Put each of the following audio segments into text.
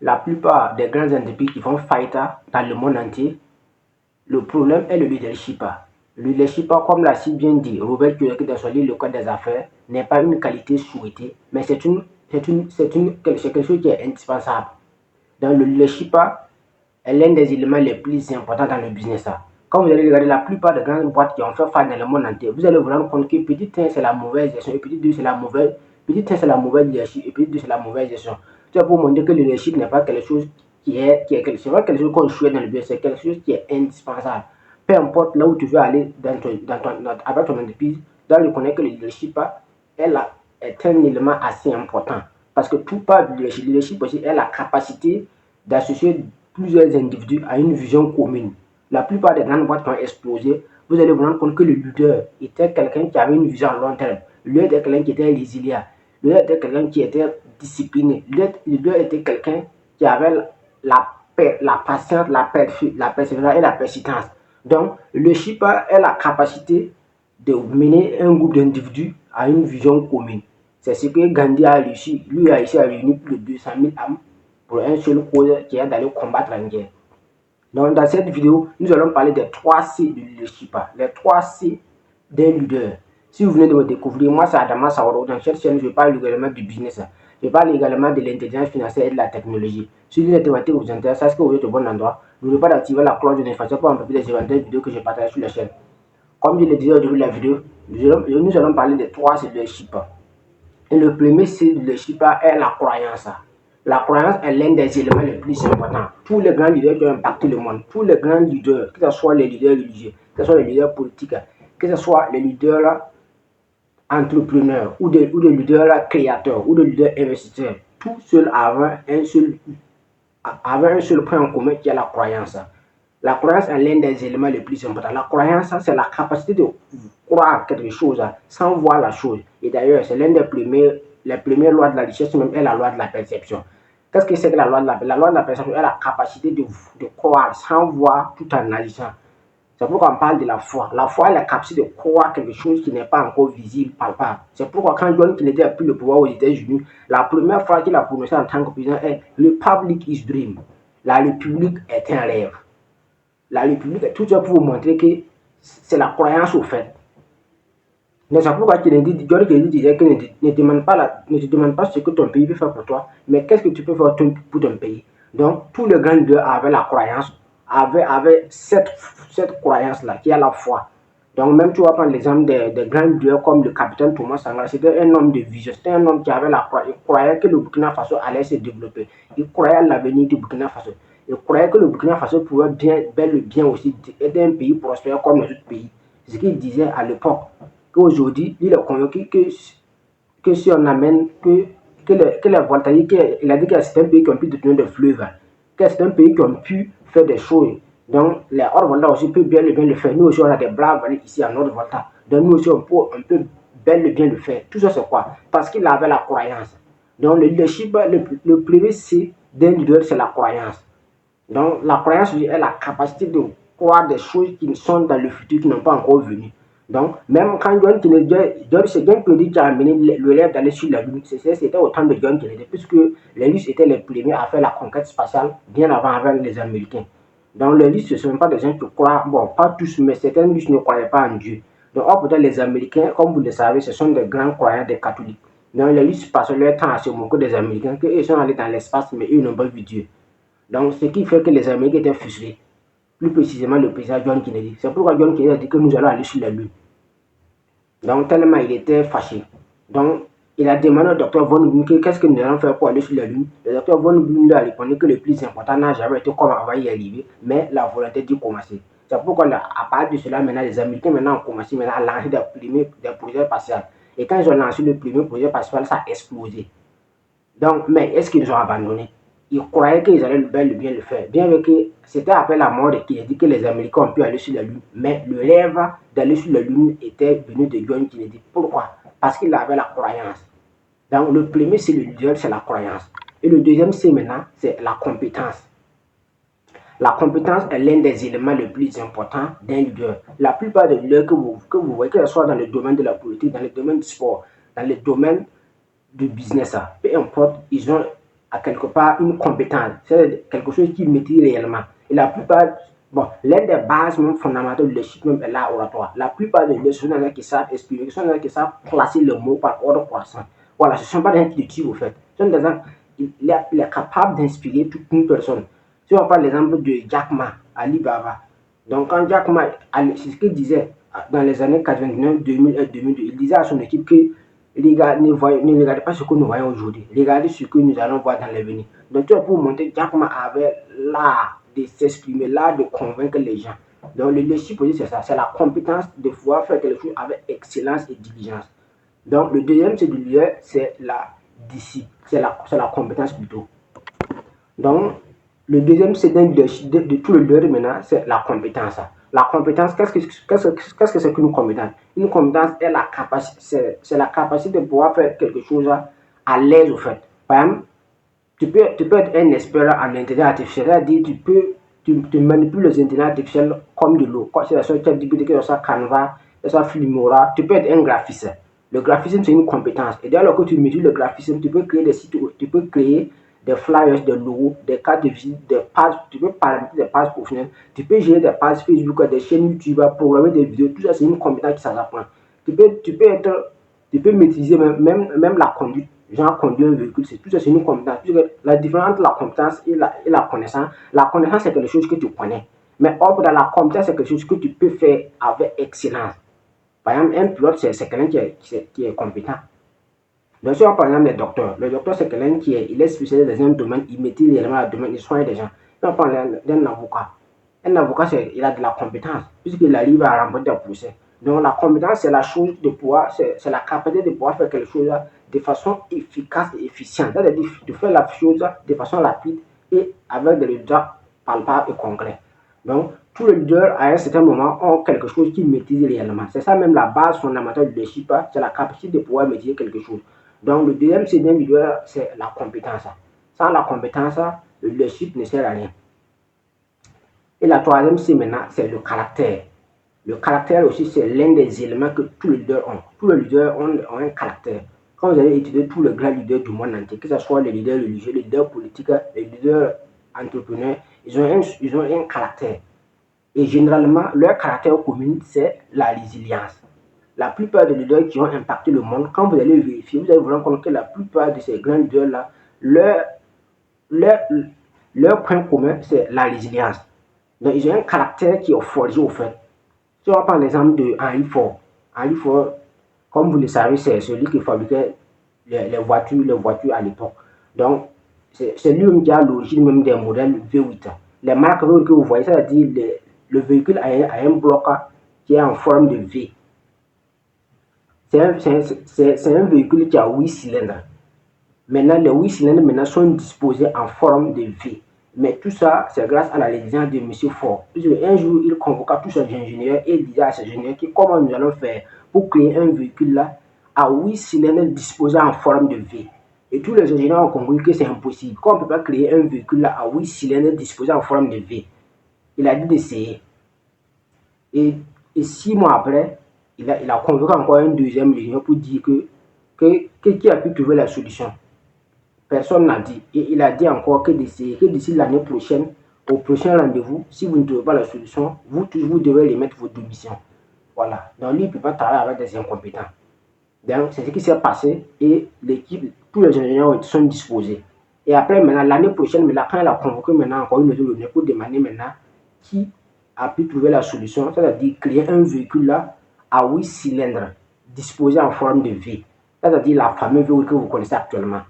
la plupart des grandes entreprises qui font faillite dans le monde entier, le problème est le leadership. Le leadership, comme l'a si bien dit Robert Kiyosaki dans son livre Le Code des affaires, n'est pas une qualité souhaitée, mais c'est quelque chose qui est indispensable. Donc le leadership est l'un des éléments les plus importants dans le business. Quand vous allez regarder la plupart des grandes boîtes qui ont fait faillite dans le monde entier, vous allez vous rendre compte que petit 1 c'est la mauvaise gestion, et petit 2 c'est la mauvaise, petit 1 c'est la mauvaise leadership, et petit 2 c'est la mauvaise gestion. C'est pour montrer que le leadership n'est pas quelque chose c'est pas quelque chose qu'on choisit dans le business, c'est quelque chose qui est indispensable. Peu importe là où tu veux aller avec ton entreprise, là je connais que le leadership est un élément assez important. Parce que tout part du leadership. Le leadership aussi est la capacité d'associer plusieurs individus à une vision commune. La plupart des grandes boîtes qui ont explosé, vous allez vous rendre compte que le leader était quelqu'un qui avait une vision à long terme. Le leader était quelqu'un qui était résilient. Le leader était quelqu'un qui était discipliné. Le leader était quelqu'un qui avait la patience, la persévérance et la persistance. Donc, le leadership est la capacité de mener un groupe d'individus à une vision commune. C'est ce que Gandhi a réussi. Lui a réussi à réunir plus de 200 000 âmes pour un seul cause qui est d'aller combattre la guerre. Donc, dans cette vidéo, nous allons parler des 3 C du leadership. Les 3 C d'un leader. Si vous venez de me découvrir, moi c'est Adama Sawaro. Dans cette chaîne, je parle également du business. Je parle également de l'intelligence financière et de la technologie. Si les thématiques vous intéressent, est-ce que vous êtes au bon endroit? N'oubliez pas d'activer la cloche de notification pour un peu plus des éventuelles vidéos que je partage sur la chaîne. Comme je le disais au début de la vidéo, nous allons parler des 3 C de leadership. Et le premier C de leadership est la croyance. La croyance est l'un des éléments les plus importants. Tous les grands leaders qui ont impacté le monde, tous les grands leaders, que ce soit les leaders religieux, que ce soit les leaders politiques, que ce soit les leaders entrepreneurs ou des leaders créateurs ou des leaders investisseurs, tous seuls avaient un seul point en commun qui est la croyance. La croyance est l'un des éléments les plus importants. La croyance, c'est la capacité de croire quelque chose sans voir la chose. Et d'ailleurs, c'est l'un des les premières lois de la richesse, même est la loi de la perception. Qu'est-ce que c'est que la loi de la perception? La loi de la perception est la capacité de croire sans voir tout en analysant. C'est pourquoi on parle de la foi. La foi est la capacité de croire quelque chose qui n'est pas encore visible, palpable. C'est pourquoi quand John Kennedy a pris le pouvoir aux États-Unis, la première phrase qu'il a prononcée en tant que président est « Republic is dream ». La République est un rêve. La République est tout ça pour vous montrer que c'est la croyance au fait. Mais c'est pourquoi John Kennedy disait que ne te demande pas ce que ton pays peut faire pour toi, mais qu'est-ce que tu peux faire pour ton pays. Donc, tous les grands leaders avaient la croyance, avaient cette croyance-là, qui est la foi. Donc, même tu vas prendre l'exemple des grands leaders comme le capitaine Thomas Sankara, c'était un homme de vision, c'était un homme qui avait la croyance, il croyait que le Burkina Faso allait se développer, il croyait à l'avenir du Burkina Faso. Il croyait que le Burkina Faso pouvait bel et bien aussi être un pays prospère comme les autres pays. C'est ce qu'il disait à l'époque. Qu'aujourd'hui, il est convaincu que si on amène que les voltaïques, il a dit que c'est un pays qui ont pu détenir des fleuves, que c'est un pays qui ont pu faire des choses. Donc, les Hors-Volta aussi peuvent bien le faire. Nous aussi, on a des braves ici en Nord-Volta. Donc, nous aussi, on peut bel et bien le faire. Tout ça, c'est quoi? Parce qu'il avait la croyance. Donc, le leadership, le premier C d'un leader, c'est la croyance. Donc, la croyance est la capacité de croire des choses qui sont dans le futur, qui n'ont pas encore venu. Donc, même quand John Kennedy, c'est John Kennedy qui a amené le rêve d'aller sur la Lune. C'était au temps de John Kennedy, puisque les Russes étaient les premiers à faire la conquête spatiale bien avant avec les Américains. Donc, les Russes, ce ne sont pas des gens qui croient, bon, pas tous, mais certains Russes ne croyaient pas en Dieu. Donc, peut-être les Américains, comme vous le savez, ce sont des grands croyants, des catholiques. Donc, les Russes passent leur temps à se moquer des Américains, qu'ils sont allés dans l'espace, mais eux n'ont pas vu Dieu. Donc, ce qui fait que les Américains étaient frustrés. Plus précisément, le président John Kennedy. C'est pourquoi John Kennedy a dit que nous allons aller sur la Lune. Donc, tellement il était fâché. Donc, il a demandé au docteur Von Neumann qu'est-ce que nous allons faire pour aller sur la Lune. Le docteur Von Neumann lui a répondu que le plus important n'a jamais été comment on va y arriver, mais la volonté d'y commencer. C'est pourquoi, à part de cela, maintenant, les Américains maintenant ont commencé à lancer des projets spatiaux. Et quand ils ont lancé le premier projet spatial, ça a explosé. Donc, mais est-ce qu'ils ont abandonné? Ils croyaient qu'ils allaient bien le faire. Bien que c'était après la mort de Kennedy que les Américains ont pu aller sur la Lune. Mais le rêve d'aller sur la Lune était venu de John Kennedy. Pourquoi? Parce qu'il avait la croyance. Donc, le premier, c'est le leader, c'est la croyance. Et le deuxième, c'est maintenant, c'est la compétence. La compétence est l'un des éléments les plus importants d'un leader. La plupart des leaders que vous voyez, que ce soit dans le domaine de la politique, dans le domaine du sport, dans le domaine du business, peu importe, ils ont a quelque part une compétence, c'est quelque chose qu'il maîtrise réellement. Et la plupart, bon, l'une des bases même fondamentales du leadership même est l'art oratoire. La plupart des leaders sont des gens qui savent exprimer, ce sont des gens qui savent placer le mot par ordre croissant. Voilà, ce ne sont pas des gens qui le tuent au fait. Ce sont des gens, il est capable d'inspirer toute une personne. Si on prend l'exemple de Jack Ma, Alibaba. Donc quand Jack Ma, c'est ce qu'il disait dans les années 99, 2000 et 2002, il disait à son équipe que les gars, ne regardez pas ce que nous voyons aujourd'hui. Regardez ce que nous allons voir dans l'avenir. Donc, tu vois, pour montrer, Jack Ma avait l'art de s'exprimer, l'art de convaincre les gens. Donc, le leadership, c'est ça. C'est la compétence de pouvoir faire quelque chose avec excellence et diligence. Donc, le deuxième, c'est du leader, c'est la discipline. C'est la compétence plutôt. Donc, le deuxième, c'est de tout le leader maintenant, c'est la compétence. La compétence, qu'est-ce que c'est qu'une compétence? Une compétence est la capacité, c'est la capacité de pouvoir faire quelque chose à l'aise au fait. Par exemple, tu peux être un expert en intelligence artificielle, c'est-à-dire tu manipules les intelligences artificielles comme de l'eau. C'est la seule ChatGPT, que ce soit Canva, que ce soit Filmora, tu peux être un graphiste. Le graphisme, c'est une compétence. Et dès lors que tu maîtrises le graphisme, tu peux créer des sites, tu peux créer des flyers, des logos, des cartes de visite, des pages, tu peux paramétrer des pages professionnelles, tu peux gérer des pages Facebook, des chaînes YouTube, programmer des vidéos, tout ça c'est une compétence qui s'apprend. Tu peux maîtriser même la conduite, genre conduire un véhicule, tout ça c'est une compétence. La différence entre la compétence et la connaissance c'est quelque chose que tu connais. Mais hors dans la compétence c'est quelque chose que tu peux faire avec excellence. Par exemple, un pilote c'est quelqu'un qui est compétent. Donc, si on par exemple le docteur c'est quelqu'un il est spécialisé dans un domaine, il maîtrise réellement le domaine, il soigne des gens. Si on parle d'un avocat, il a de la compétence, puisqu'il arrive à remporter des procès. Donc, la compétence, c'est la chose de pouvoir, c'est la capacité de pouvoir faire quelque chose de façon efficace et efficiente, c'est-à-dire de faire la chose de façon rapide et avec des résultats palpables et concrets. Donc, tous les leaders, à un certain moment, ont quelque chose qu'ils maîtrisent réellement. C'est ça même la base fondamentale du leadership, c'est la capacité de pouvoir maîtriser quelque chose. Donc, le deuxième c'est d'un leader, c'est la compétence. Sans la compétence, le leadership ne sert à rien. Et la troisième, c'est maintenant, c'est le caractère. Le caractère aussi, c'est l'un des éléments que tous les leaders ont. Tous les leaders ont un caractère. Quand vous allez étudier tous les grands leaders du monde entier, que ce soit les leaders religieux, les leaders politiques, les leaders entrepreneurs, ils ont un caractère. Et généralement, leur caractère commun, c'est la résilience. La plupart des leaders qui ont impacté le monde, quand vous allez vérifier, vous allez vous rendre compte que la plupart de ces grands leaders-là, leur point commun, c'est la résilience. Donc, ils ont un caractère qui est forgé au fait. Si on prend l'exemple de Henry Ford. Henry Ford, comme vous le savez, c'est celui qui fabriquait les voitures à l'époque. Donc, c'est lui qui a l'origine même des modèles V8. Les marques que vous voyez, c'est-à-dire le véhicule a un bloc qui est en forme de V. C'est un véhicule qui a 8 cylindres. Maintenant, les 8 cylindres maintenant sont disposés en forme de V. Mais tout ça, c'est grâce à la résilience de M. Ford. Puisque un jour, il convoqua tous ses ingénieurs et il disait à ses ingénieurs comment nous allons faire pour créer un véhicule là à 8 cylindres disposés en forme de V. Et tous les ingénieurs ont compris que c'est impossible. Qu'on ne peut pas créer un véhicule là à 8 cylindres disposés en forme de V. Il a dit d'essayer. Et 6 mois après, il a convoqué encore un deuxième ingénieur pour dire qui a pu trouver la solution. Personne n'a dit. Et il a dit encore que d'ici l'année prochaine, au prochain rendez-vous, si vous ne trouvez pas la solution, vous devez remettre vos démissions. Voilà. Donc lui, il ne peut pas travailler avec des incompétents. Donc c'est ce qui s'est passé et l'équipe, tous les ingénieurs sont disposés. Et après, maintenant, l'année prochaine, quand elle a convoqué maintenant encore une autre pour demander maintenant qui a pu trouver la solution, c'est-à-dire créer un véhicule là à 8 cylindres disposé en forme de V. C'est-à-dire la fameuse V que vous connaissez actuellement.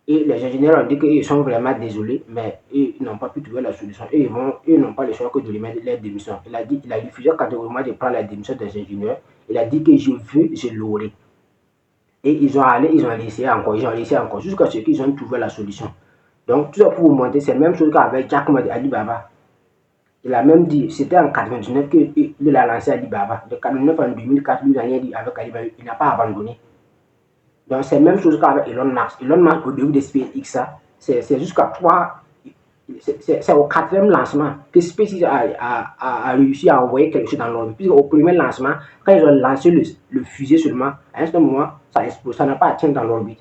Et les ingénieurs ont dit qu'ils sont vraiment désolés, mais ils n'ont pas pu trouver la solution. Et ils n'ont pas le choix que de remettre leur démission. Il a refusé catégoriquement de prendre la démission des ingénieurs. Il a dit que je l'aurai. Et ils ont essayé encore, jusqu'à ce qu'ils ont trouvé la solution. Donc, tout ça pour vous montrer, c'est la même chose qu'avec Jack Ma de Alibaba. Il a même dit, c'était en 1999 qu'il a lancé Alibaba. De 1999 en 2004, lui, il a rien dit avec Alibaba, il n'a pas abandonné. Donc, c'est la même chose qu'avec Elon Musk. Elon Musk, au début de SpaceX, c'est jusqu'à 3. C'est au 4e lancement que SpaceX a réussi à envoyer quelque chose dans l'orbite. Puisque au premier lancement, quand ils ont lancé le fusée seulement, à un certain moment, ça explose. Ça n'a pas atteint dans l'orbite.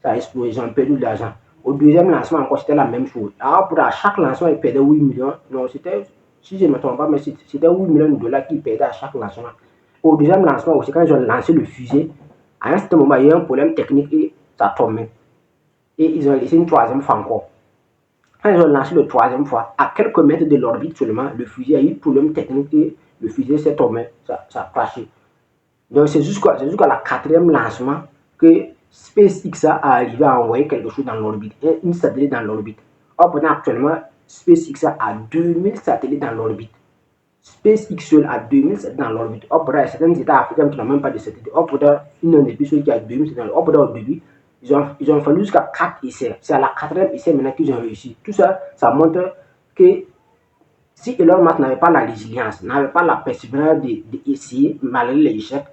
Ça a explosé, ils ont perdu de l'argent. Au deuxième lancement encore, c'était la même chose. Alors, pour à chaque lancement, il perdait 8 millions. Non, c'était, si je ne me trompe pas, mais c'était 8 millions de dollars qu'il perdait à chaque lancement. Au deuxième lancement aussi, quand ils ont lancé le fusée, à un certain moment, il y a eu un problème technique et ça tombait. Et ils ont laissé une troisième fois encore. Quand ils ont lancé le troisième fois, à quelques mètres de l'orbite seulement, le fusée a eu un problème technique et le fusée s'est tombé, ça a crashé. Donc c'est jusqu'à la quatrième lancement que SpaceX a arrivé à envoyer quelque chose dans l'orbite, une satellite dans l'orbite. Or, pourtant, actuellement, SpaceX a 2000 satellites dans l'orbite. SpaceX seul a 2000 satellites dans l'orbite. Or, pourtant, certains États africains qui n'ont même pas de satellites. Or, pourtant, une des pays qui a 2000 satellites. Or, pourtant, au début, ils ont fallu jusqu'à 4 essais. C'est à la quatrième essai maintenant qu'ils ont réussi. Tout ça, ça montre que si Elon Musk n'avait pas la résilience, n'avait pas la persévérance d'essayer, malgré les échecs,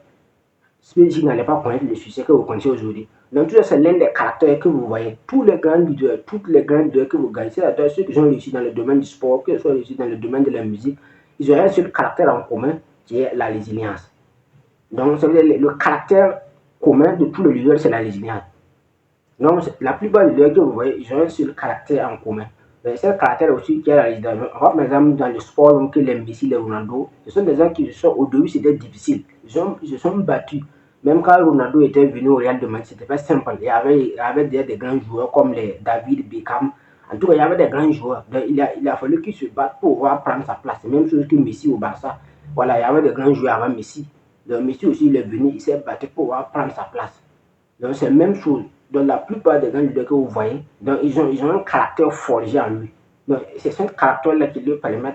SpaceX n'allait pas connaître le succès que vous connaissez aujourd'hui. Donc, tout ça, c'est l'un des caractères que vous voyez. Tous les grands leaders, toutes les grands leaders que vous gagnez, c'est-à-dire ceux qui ont réussi dans le domaine du sport, que ce soit réussi dans le domaine de la musique, ils ont un seul caractère en commun, qui est la résilience. Donc, ça veut dire le caractère commun de tous les leaders, c'est la résilience. Donc, la plupart des leaders que vous voyez, ils ont un seul caractère en commun. Mais c'est le caractère aussi qui est la résilience. On voit par exemple dans le sport, donc les Messi, les Ronaldo, ce sont des gens qui sont au début, c'était difficile. Ils se sont battus. Même quand Ronaldo était venu au Real de Madrid, c'était pas simple. Il y avait des grands joueurs comme les David Beckham. En tout cas, il y avait des grands joueurs. Donc, il a fallu qu'ils se battent pour pouvoir prendre sa place. C'est la même chose que Messi au Barça. Voilà, il y avait des grands joueurs avant Messi. Donc, Messi aussi, il est venu, il s'est battu pour pouvoir prendre sa place. Donc, c'est la même chose. Donc, la plupart des grands leaders que vous voyez, donc, ils ont un caractère forgé en lui. Donc, c'est ce caractère-là qui leur permet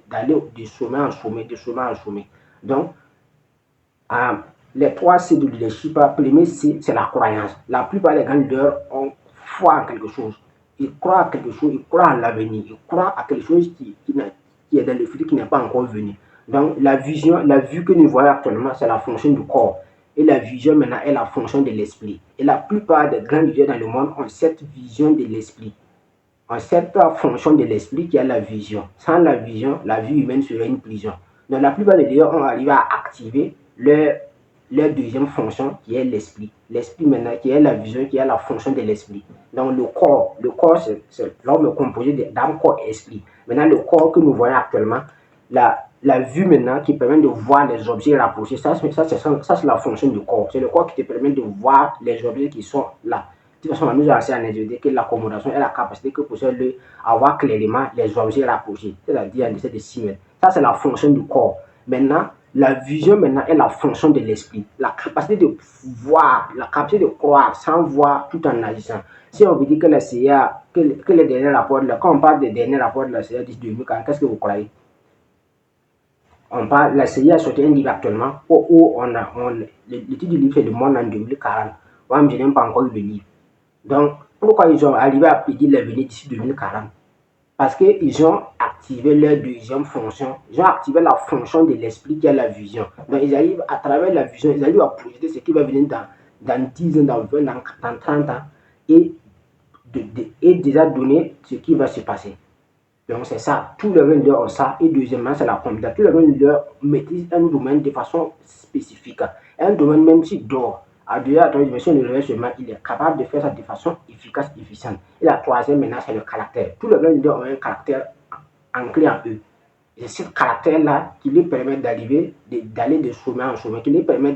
d'aller de sommet en sommet, de sommet en sommet. Donc, les 3 C de leadership, le premier C, c'est la croyance. La plupart des grands leaders ont foi en quelque chose. Ils croient à quelque chose, ils croient à l'avenir, ils croient à quelque chose qui est dans le futur, qui n'est pas encore venu. Donc, la vision, la vue que nous voyons actuellement, c'est la fonction du corps. Et la vision maintenant est la fonction de l'esprit. Et la plupart des grands leaders dans le monde ont cette vision de l'esprit. Ont cette fonction de l'esprit qui est la vision. Sans la vision, la vie humaine serait une prison. Donc, la plupart des leaders ont arrivé à activer leur deuxième fonction qui est l'esprit. L'esprit maintenant qui est la vision, qui est la fonction de l'esprit. Donc le corps c'est l'homme composé d'âme, corps et esprit. Maintenant le corps que nous voyons actuellement, la vue maintenant qui permet de voir les objets rapprochés, ça c'est la fonction du corps. C'est le corps qui te permet de voir les objets qui sont là. De toute façon, nous avons assez dit que l'accommodation est la capacité que possède l'œil à voir clairement les objets rapprochés, c'est-à-dire de 6 mètres. Ça c'est la fonction du corps. Maintenant, la vision maintenant est la fonction de l'esprit. La capacité de voir, la capacité de croire sans voir tout en agissant. Si on vous dit que la CIA, que les derniers rapports, quand on parle des derniers rapports de la CIA disent 2040, qu'est-ce que vous croyez? La CIA a sorti un livre actuellement où le titre du livre c'est Le Monde en 2040. Moi, je n'ai pas encore eu le livre. Donc, pourquoi ils ont arrivé à prédire l'avenir d'ici 2040? Parce qu'ils ont activé leur deuxième fonction. Ils ont activé la fonction de l'esprit qui est la vision. Donc, ils arrivent à travers la vision, ils arrivent à projeter ce qui va venir dans 10 ans, dans 20 ans, dans 30 ans et déjà donner ce qui va se passer. Donc, c'est ça. Tous les leaders ont ça. Et deuxièmement, c'est la compétence. Tous les leaders maîtrisent un domaine de façon spécifique. Un domaine même s'il dort. À 2 à 3 dimensions de réveil, il est capable de faire ça de façon efficace, efficiente. Et la troisième menace, c'est le caractère. Tous les grands leaders ont un caractère ancré en eux. Et c'est ce caractère-là qui lui permet d'aller de sommet en sommet, qui lui permet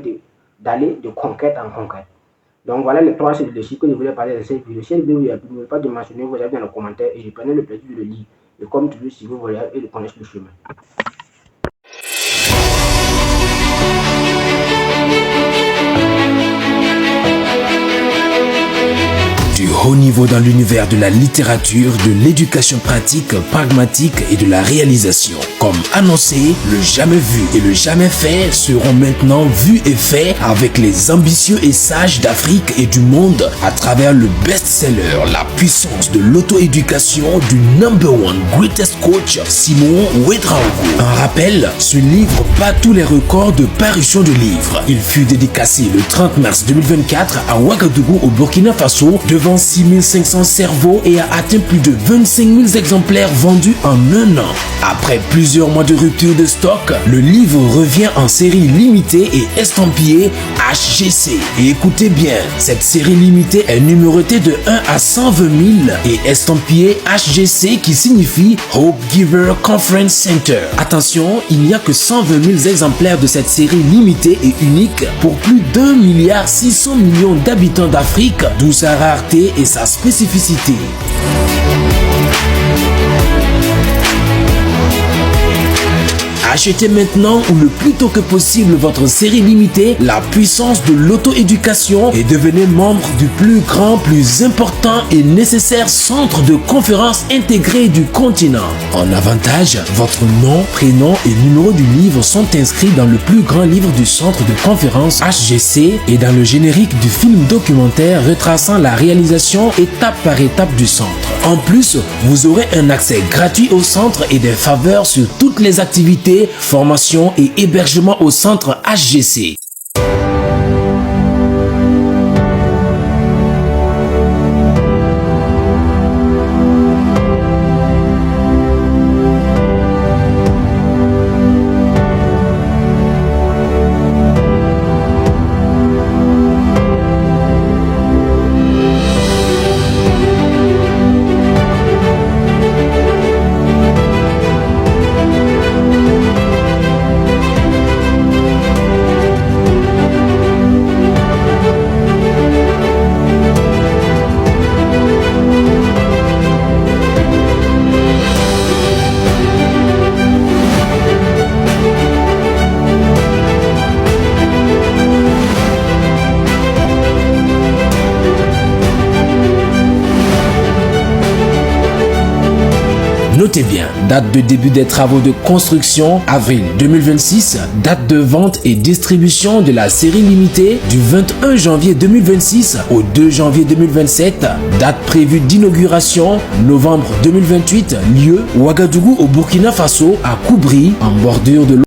d'aller de conquête en conquête. Donc voilà les 3 leadership que je voulais parler de cette vidéo. Si vous ne voulez pas de mentionner, vous avez dans les commentaires et je prenais le plaisir de le lire. Et comme toujours, si vous voulez et de connaître le chemin. Du haut niveau dans l'univers de la littérature, de l'éducation pratique, pragmatique et de la réalisation. Comme annoncé, le jamais vu et le jamais fait seront maintenant vus et faits avec les ambitieux et sages d'Afrique et du monde à travers le best-seller La puissance de l'auto-éducation du #1 greatest coach Simon Ouedraogo. Un rappel, ce livre bat tous les records de parution de livres. Il fut dédicacé le 30 mars 2024 à Ouagadougou au Burkina Faso devant 6500 cerveaux et a atteint plus de 25 000 exemplaires vendus en un an. Après plusieurs mois de rupture de stock, le livre revient en série limitée et estampillée HGC. Et écoutez bien, cette série limitée est numérotée de 1 à 120 000 et estampillée HGC qui signifie Hope Giver Conference Center. Attention, il n'y a que 120 000 exemplaires de cette série limitée et unique pour plus d'1,6 milliard d'habitants d'Afrique, d'où sa rareté et sa spécificité. Achetez maintenant ou le plus tôt que possible votre série limitée La puissance de l'auto-éducation et devenez membre du plus grand, plus important et nécessaire centre de conférences intégré du continent. En avantage, votre nom, prénom et numéro du livre sont inscrits dans le plus grand livre du centre de conférences HGC et dans le générique du film documentaire retraçant la réalisation étape par étape du centre. En plus, vous aurez un accès gratuit au centre et des faveurs sur toutes les activités, formation et hébergement au centre HGC. Notez bien, date de début des travaux de construction, avril 2026, date de vente et distribution de la série limitée du 21 janvier 2026 au 2 janvier 2027, date prévue d'inauguration, novembre 2028, lieu Ouagadougou au Burkina Faso, à Koubri, en bordure de l'eau.